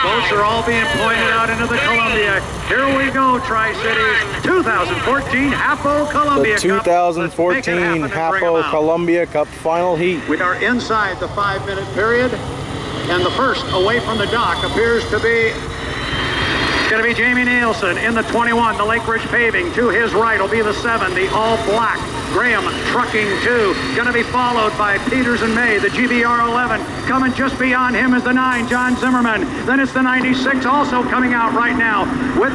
Boats are all being pointed out into the Columbia. Here we go, Tri-Cities 2014 HAPO Columbia Cup. The 2014 HAPO Columbia Cup final heat. We are inside the 5-minute period, and the first away from the dock appears to be going to be Jamie Nielsen in the 21, the Lake Ridge Paving. To his right will be the 7, the All Black Graham Trucking 2. Going to be followed by Peters and May, the GBR 11. Coming just beyond him is the 9, Jon Zimmerman. Then it's the 96 also coming out right now with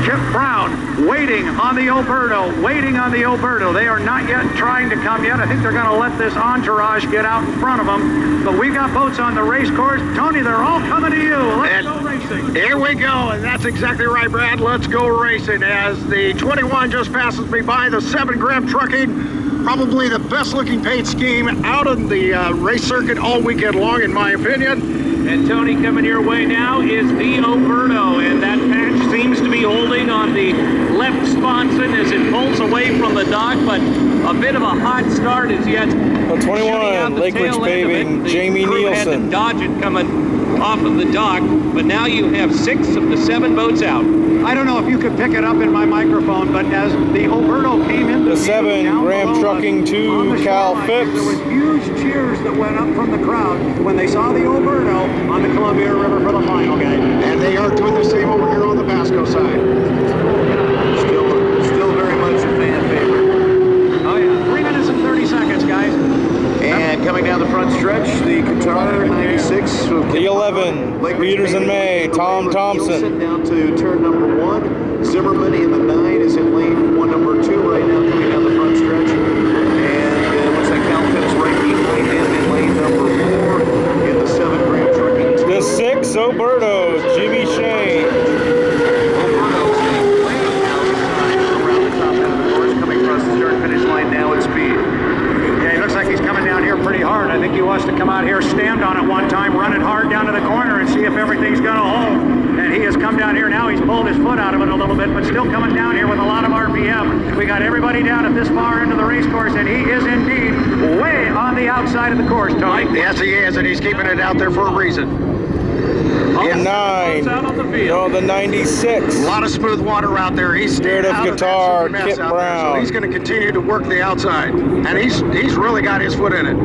Chip Brown waiting on the Oberto, waiting on the Oberto. They are not yet trying to come yet. I think they're going to let this entourage get out in front of them. But we've got boats on the race course. Tony, they're all coming to you. Let's go racing. Here we go, and that's exactly right, Brad. Let's go racing as the 21 just passes me by. The 7 Graham Trucking, probably the best looking paint scheme out on the race circuit all weekend long, in my opinion. And Tony, coming your way now is the Oberto, and that patch seems to be holding on the left sponson as it pulls away from the dock, but a bit of a hot start as yet. The 21, Lake Ridge Paving, Jamie Nielsen. Had to dodge it coming off of the dock, but now you have 6 of the 7 boats out. I don't know if you could pick it up in my microphone, but as the Oberto came into the 7 Graham Trucking 2, Cal Phipps. There was huge cheers that went up from the crowd when they saw the Oberto on the Columbia River for the final game. And they are doing the same over here on the Basco side. Still very much a fan favorite. Oh yeah, 3 minutes and 30 seconds, guys. And coming down the front stretch, the Qatar 96. The 11, Peters and May, Tom Thompson. Down to turn number 1. Zimmerman in the 9 is in lane 1, number 2 right now, coming down the front stretch. And it looks like Cal Phipps right behind him in lane number 4 in the 7 Graham Trucking 2. The 6, Oberto, Jimmy Shane. Oberto staying way outside around the top end of the course, coming across the start-finish line now at speed. Yeah, he looks like he's coming down here pretty hard. I think he wants to come out here, stand on it one time, run it hard down to the corner and see if everything's going to hold. And he has come down here now. He's pulled his foot out of it a little bit, but still coming down here with a lot of RPM. We got everybody down at this far into the race course, and he is indeed way on the outside of the course, Tony. Yes, he is, and he's keeping it out there for a reason. The 9, no, the 96. A lot of smooth water out there. He's Spirit of Qatar, Kip Brown. So he's going to continue to work the outside, and he's really got his foot in it.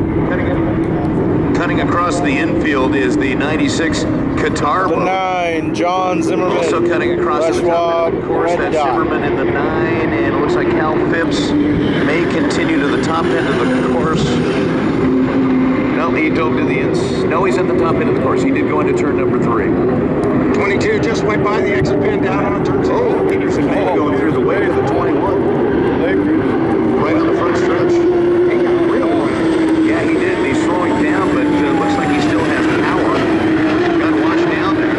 Cutting across the infield is the 96 Qatar. The 9, Jon Zimmerman. Also cutting across the top of the course, that's Zimmerman in the 9, and it looks like Cal Phipps may continue to the top end of the course. No, he dove to the ends. No, he's at the top end of the course. He did go into turn number 3. 22 just went by the exit pin down on turn 2. Oh, Peterson going through the way of the 21. Right on the front stretch. He got real quick. Yeah, he did. He's slowing down, but looks like he still has power. Got washed down there.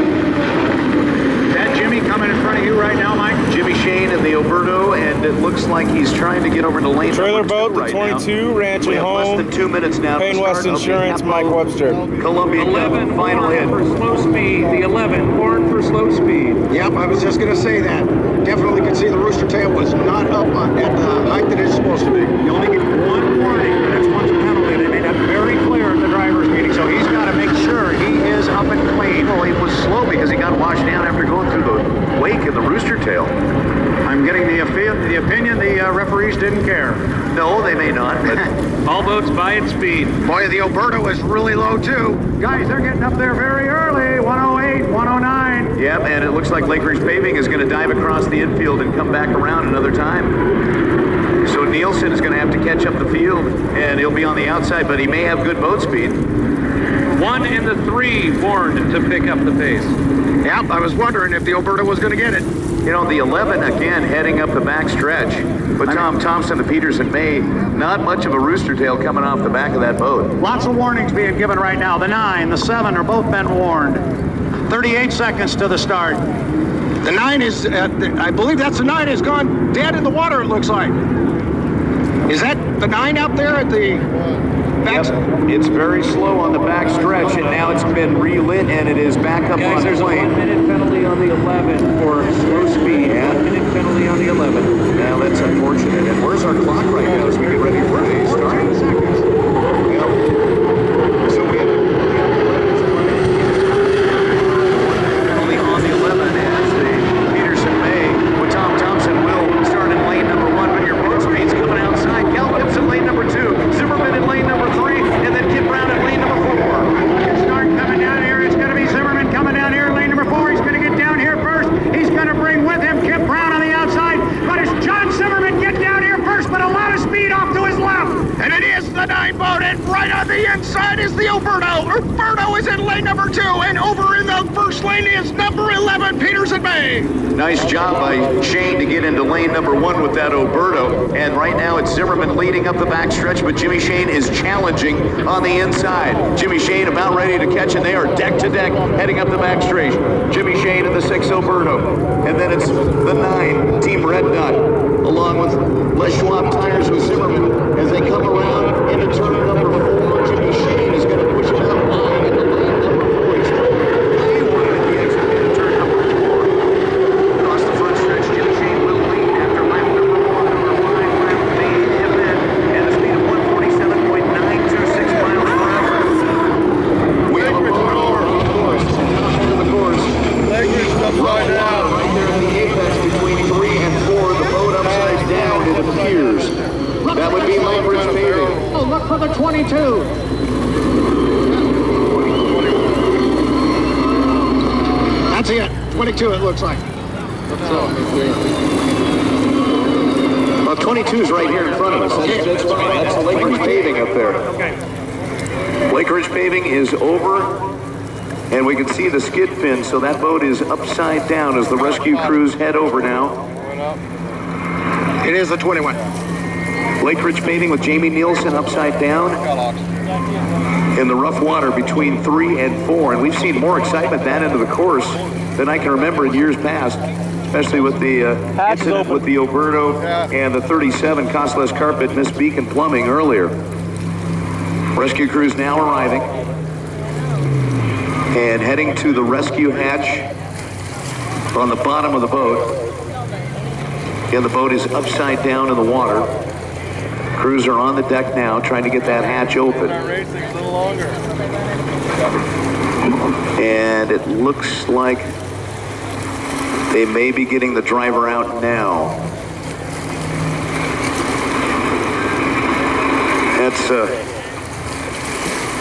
That Jimmy coming in front of you right now, Mike? Jimmy Shane and the Oberto, and it looks like he's trying to get over to lane Trailer number 2 boat, the right 22, now. Ranch and Home. Less than 2 minutes now. Payne West Insurance, Mike Webster. Columbia 11 final hit. for slow speed. The 11 horn for slow speed. Yep, I was just going to say that. Definitely could see the rooster tail was not up at the height that it's supposed to be. You only get one warning, and that's one's a penalty. They made that very clear at the driver's meeting, so he's got to make sure he is up and clean. Well, he was slow because he got washed down after going through the wake of the rooster tail. I'm getting the opinion the referees didn't care. No, they may not, but All boats by its speed. Boy, the Oberto is really low, too. Guys, they're getting up there very early. 108, 109. yeah, and it looks like Lake Ridge Paving is going to dive across the infield and come back around another time. So Nielsen is going to have to catch up the field, and he'll be on the outside, but he may have good boat speed. 1 and the 3 warned to pick up the pace. Yep, I was wondering if the Oberto was going to get it. You know, the 11, again, heading up the back stretch. But Tom Thompson, the Peters and May, not much of a rooster tail coming off the back of that boat. Lots of warnings being given right now. The 9, the 7 are both been warned. 38 seconds to the start. The 9 is, I believe that's the 9 has gone dead in the water, it looks like. Is that the 9 out there at the back? Yep. It's very slow on the back stretch, and now it's been relit, and it is back up on the There's plane. a 1-minute penalty on the 11 for slow speed. Yeah. 1-minute penalty on the 11. Now that's unfortunate. And where's our clock right now as we get ready for the start? Yep. So we have lane number 2, and over in the first lane is number 11, Peters and May. Nice job by Shane to get into lane number 1 with that Oberto. And right now it's Zimmerman leading up the backstretch, but Jimmy Shane is challenging on the inside. Jimmy Shane about ready to catch, and they are deck to deck heading up the backstretch. Jimmy Shane in the 6 Oberto. And then it's the 9 Team Red Dot, along with Les Schwab Tires with Zimmerman as they come around into turn number 4. Jimmy Shane is going to push it out wide into lane number 4. He's way wide at the exit into turn number 4. Across the front stretch, Jimmy Shane will lead after lap number 1. Number 5 lap lead him in, and a speed of 147.926 miles per hour. We have a roller on the course. Into the course. Right now, right there at the apex between 3 and 4. The boat upside down, it appears. That would be Lake Ridge Paving. Oh, look for the 22. That's it. 22, it looks like. Well, 22 is right here in front of us. That's fine. That's the Lake Ridge Paving up there. Lake Ridge Paving is over, and we can see the skid fin, so that boat is upside down as the rescue crews head over now. It is the 21. Lake Ridge Paving with Jamie Nielsen upside down in the rough water between 3 and 4. And we've seen more excitement that end of the course than I can remember in years past, especially with the incident with the Oberto and the 37 Costless Carpet Miss Beacon Plumbing earlier. Rescue crews now arriving and heading to the rescue hatch on the bottom of the boat. Again, the boat is upside down in the water. Crews are on the deck now trying to get that hatch open. And it looks like they may be getting the driver out now. That's a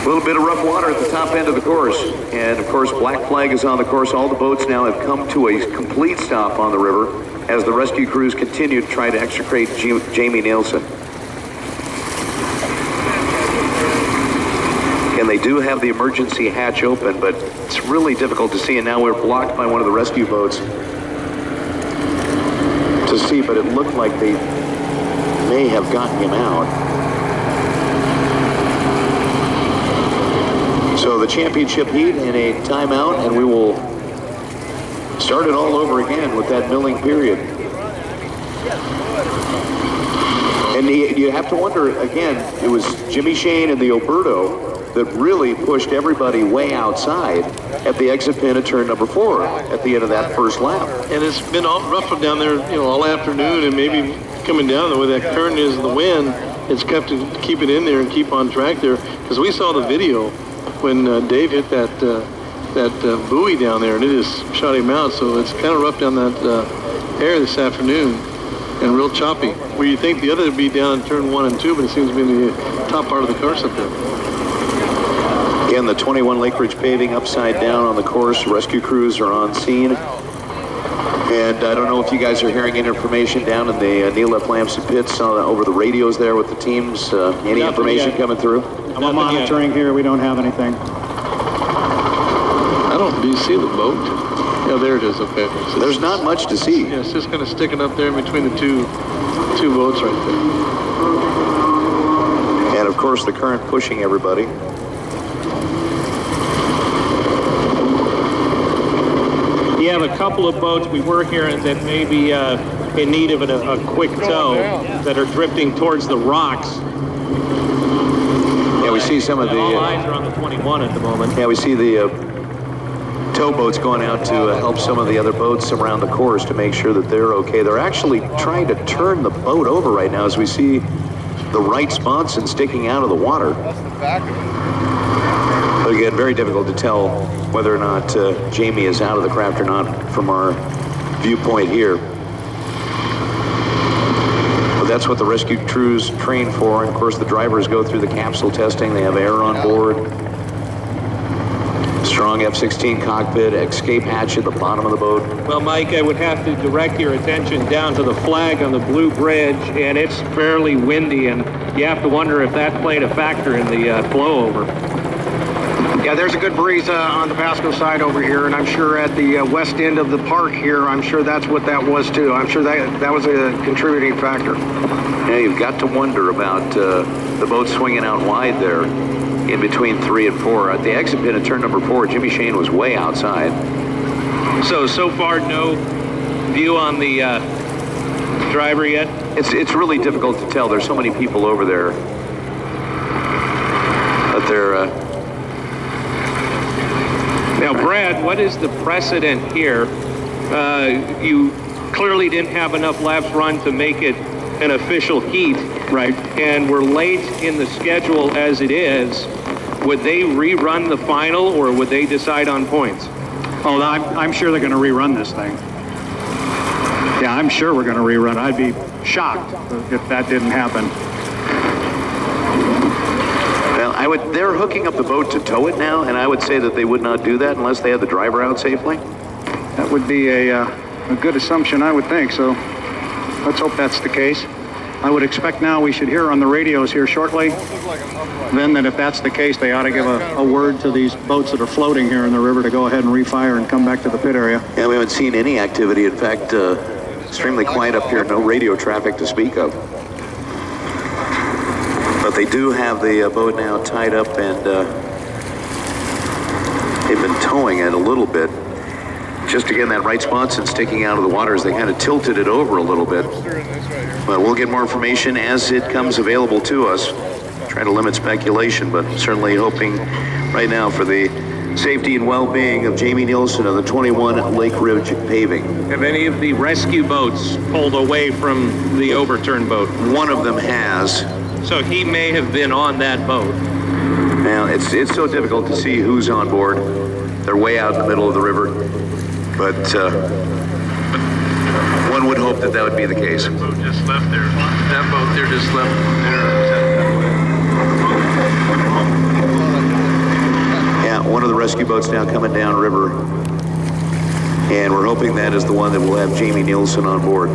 little bit of rough water at the top end of the course. And of course, black flag is on the course. All the boats now have come to a complete stop on the river as the rescue crews continue to try to extricate Jamie Nielsen. And they do have the emergency hatch open, but it's really difficult to see, and now we're blocked by one of the rescue boats to see, but it looked like they may have gotten him out. So the championship heat in a timeout, and we will start it all over again with that milling period. And you have to wonder, again, it was Jimmy Shane and the Oberto that really pushed everybody way outside at the exit pin at turn number 4 at the end of that first lap. And it's been all rough down there, you know, all afternoon, and maybe coming down the way that current is, the wind, it's kept to keep it in there and keep on track there. Because we saw the video when Dave hit that buoy down there, and it just shot him out. So it's kind of rough down that air this afternoon, and real choppy. Where you think the other would be down in turn 1 and 2, but it seems to be in the top part of the course up there. Again, the 21 Lake Ridge Paving upside down on the course. Rescue crews are on scene. And I don't know if you guys are hearing any information down in the Neil F. Lamson pits over the radios there with the teams. Any information coming through? I'm monitoring here. We don't have anything. Do you see the boat? Yeah, there it is. Okay. So there's not much to see. Yeah, it's just kind of sticking up there in between the two boats right there. And of course, the current pushing everybody. You have a couple of boats we were hearing that may be in need of a quick tow that are drifting towards the rocks. Yeah, we see some of the... all eyes are on the 21 at the moment. Yeah, we see the towboats going out to help some of the other boats around the course to make sure that they're okay. They're actually trying to turn the boat over right now as we see the right sponson sticking out of the water. But again, very difficult to tell whether or not Jamie is out of the craft or not from our viewpoint here. But that's what the rescue crews train for. And of course, the drivers go through the capsule testing. They have air on board. Strong F-16 cockpit, escape hatch at the bottom of the boat. Well, Mike, I would have to direct your attention down to the flag on the Blue Bridge, and it's fairly windy, and you have to wonder if that played a factor in the flow over. Yeah, there's a good breeze on the Pasco side over here, and I'm sure at the west end of the park here, I'm sure that's what that was too. I'm sure that was a contributing factor. Yeah, you've got to wonder about the boat swinging out wide there in between 3 and 4. At the exit pit at turn number 4, Jimmy Shane was way outside. So far, no view on the driver yet? It's really difficult to tell. There's so many people over there. But they're... Now, Brad, what is the precedent here? You clearly didn't have enough laps run to make it an official heat. Right. And we're late in the schedule as it is. Would they rerun the final, or would they decide on points? Oh, I'm sure they're going to rerun this thing. Yeah, I'm sure we're going to rerun. I'd be shocked if that didn't happen. Well, they're hooking up the boat to tow it now, and I would say that they would not do that unless they had the driver out safely. That would be a good assumption, I would think. So let's hope that's the case. I would expect now we should hear on the radios here shortly. Then that if that's the case, they ought to give a word to these boats that are floating here in the river to go ahead and refire and come back to the pit area. Yeah, we haven't seen any activity. In fact, extremely quiet up here. No radio traffic to speak of. But they do have the boat now tied up, and they've been towing it a little bit. Just to get in that right spot since sticking out of the water as they kind of tilted it over a little bit. But we'll get more information as it comes available to us. Try to limit speculation, but certainly hoping right now for the safety and well-being of Jamie Nielsen of the 21 Lake Ridge Paving. Have any of the rescue boats pulled away from the overturned boat? One of them has. So he may have been on that boat. Now, it's so difficult to see who's on board. They're way out in the middle of the river. But one would hope that that would be the case. That boat just left there. That boat there just left there. Yeah, one of the rescue boats now coming down river. And we're hoping that is the one that will have Jamie Nielsen on board.